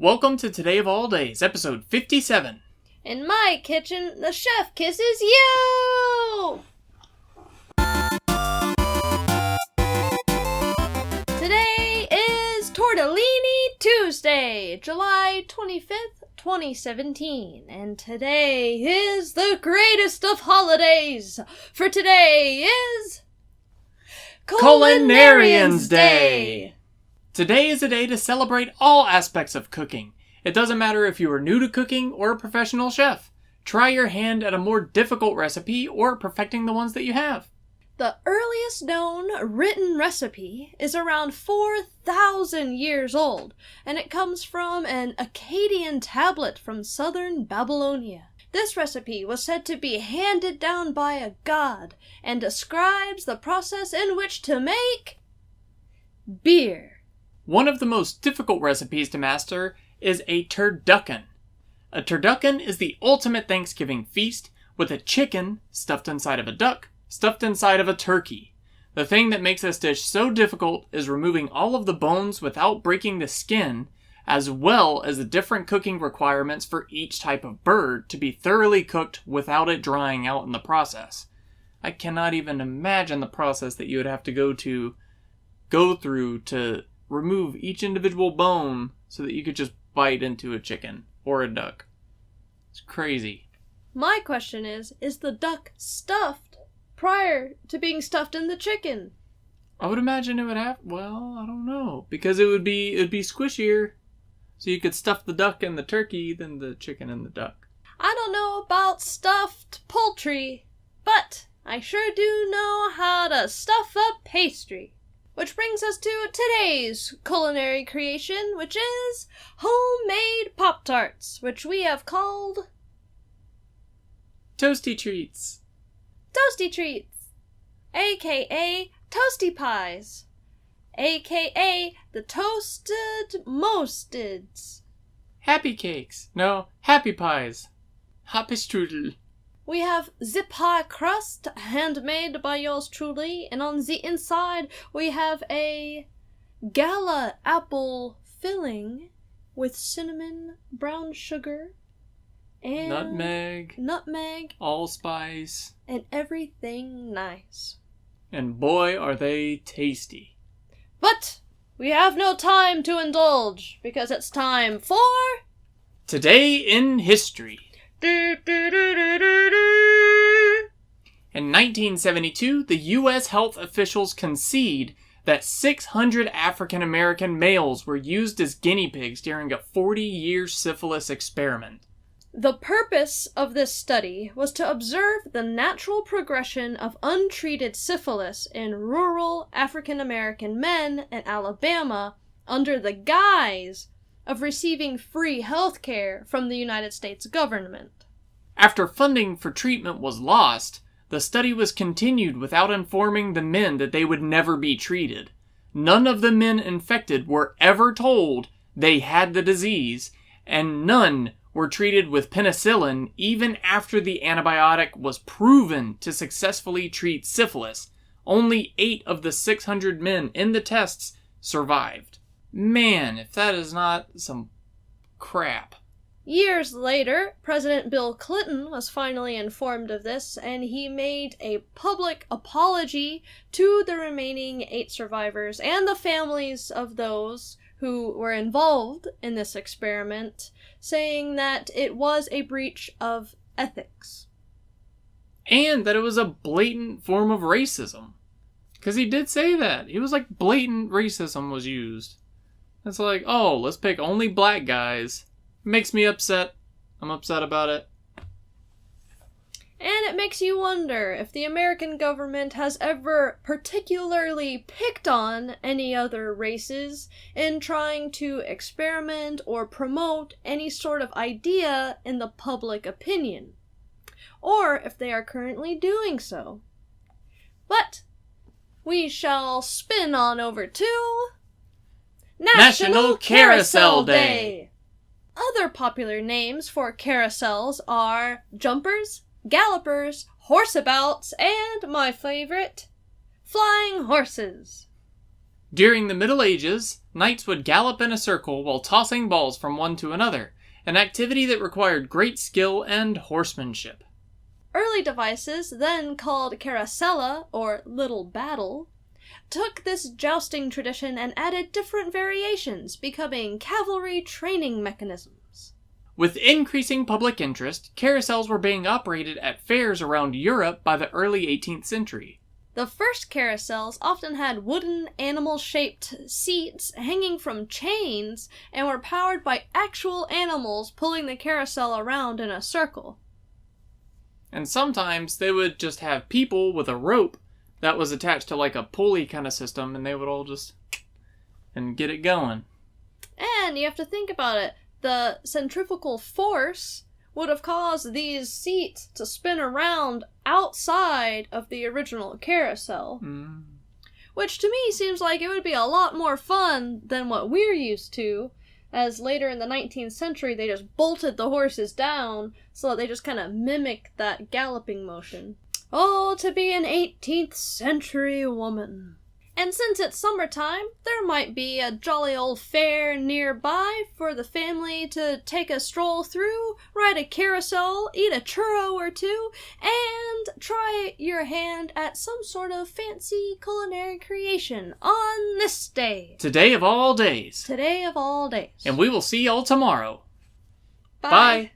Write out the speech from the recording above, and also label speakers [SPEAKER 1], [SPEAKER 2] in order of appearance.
[SPEAKER 1] Welcome to Today of All Days, episode 57.
[SPEAKER 2] In my kitchen, the chef kisses you! Today is Tortellini Tuesday, July 25th, 2017. And today is the greatest of holidays, for today is
[SPEAKER 1] Culinarians Day! Today is a day to celebrate all aspects of cooking. It doesn't matter if you are new to cooking or a professional chef. Try your hand at a more difficult recipe or perfecting the ones that you have.
[SPEAKER 2] The earliest known written recipe is around 4,000 years old, and it comes from an Akkadian tablet from southern Babylonia. This recipe was said to be handed down by a god and describes the process in which to make beer.
[SPEAKER 1] One of the most difficult recipes to master is a turducken. A turducken is the ultimate Thanksgiving feast with a chicken stuffed inside of a duck, stuffed inside of a turkey. The thing that makes this dish so difficult is removing all of the bones without breaking the skin, as well as the different cooking requirements for each type of bird to be thoroughly cooked without it drying out in the process. I cannot even imagine the process that you would have to go through to remove each individual bone so that you could just bite into a chicken or a duck. It's crazy.
[SPEAKER 2] My question is the duck stuffed prior to being stuffed in the chicken?
[SPEAKER 1] I would imagine it would have, well, I don't know, because it would be squishier. So you could stuff the duck and the turkey than the chicken and the duck.
[SPEAKER 2] I don't know about stuffed poultry, but I sure do know how to stuff a pastry. Which brings us to today's culinary creation, which is homemade Pop-Tarts, which we have called
[SPEAKER 1] Toasty treats.
[SPEAKER 2] Toasty treats, aka toasty pies, aka the toasted mosteds.
[SPEAKER 1] Happy cakes. No, happy pies. Happy strudel.
[SPEAKER 2] We have zip pie crust, handmade by yours truly, and on the inside we have a gala apple filling with cinnamon, brown sugar, and
[SPEAKER 1] nutmeg, allspice,
[SPEAKER 2] and everything nice.
[SPEAKER 1] And boy, are they tasty.
[SPEAKER 2] But we have no time to indulge, because it's time for
[SPEAKER 1] Today in History. In 1972, the U.S. health officials concede that 600 African American males were used as guinea pigs during a 40-year syphilis experiment.
[SPEAKER 2] The purpose of this study was to observe the natural progression of untreated syphilis in rural African American men in Alabama under the guise of receiving free health care from the United States government.
[SPEAKER 1] After funding for treatment was lost, the study was continued without informing the men that they would never be treated. None of the men infected were ever told they had the disease, and none were treated with penicillin even after the antibiotic was proven to successfully treat syphilis. Only 8 of the 600 men in the tests survived. Man, if that is not some crap.
[SPEAKER 2] Years later, President Bill Clinton was finally informed of this, and he made a public apology to the remaining 8 survivors and the families of those who were involved in this experiment, saying that it was a breach of ethics.
[SPEAKER 1] And that it was a blatant form of racism. Because he did say that. He was like, blatant racism was used. It's like, oh, let's pick only black guys. It makes me upset. I'm upset about it.
[SPEAKER 2] And it makes you wonder if the American government has ever particularly picked on any other races in trying to experiment or promote any sort of idea in the public opinion. Or if they are currently doing so. But we shall spin on over to
[SPEAKER 1] National Carousel Day!
[SPEAKER 2] Other popular names for carousels are jumpers, gallopers, horseabouts, and my favorite, flying horses.
[SPEAKER 1] During the Middle Ages, knights would gallop in a circle while tossing balls from one to another, an activity that required great skill and horsemanship.
[SPEAKER 2] Early devices, then called Carousel, or Little Battle, took this jousting tradition and added different variations, becoming cavalry training mechanisms.
[SPEAKER 1] With increasing public interest, carousels were being operated at fairs around Europe by the early 18th century.
[SPEAKER 2] The first carousels often had wooden, animal-shaped seats hanging from chains and were powered by actual animals pulling the carousel around in a circle.
[SPEAKER 1] And sometimes they would just have people with a rope that was attached to like a pulley kind of system, and they would all just and get it going.
[SPEAKER 2] And you have to think about it. The centrifugal force would have caused these seats to spin around outside of the original carousel. Which to me seems like it would be a lot more fun than what we're used to, as later in the 19th century they just bolted the horses down so that they just kind of mimic that galloping motion. Oh, to be an 18th century woman. And since it's summertime, there might be a jolly old fair nearby for the family to take a stroll through, ride a carousel, eat a churro or two, and try your hand at some sort of fancy culinary creation on this day.
[SPEAKER 1] Today of all days.
[SPEAKER 2] Today of all days.
[SPEAKER 1] And we will see y'all tomorrow.
[SPEAKER 2] Bye.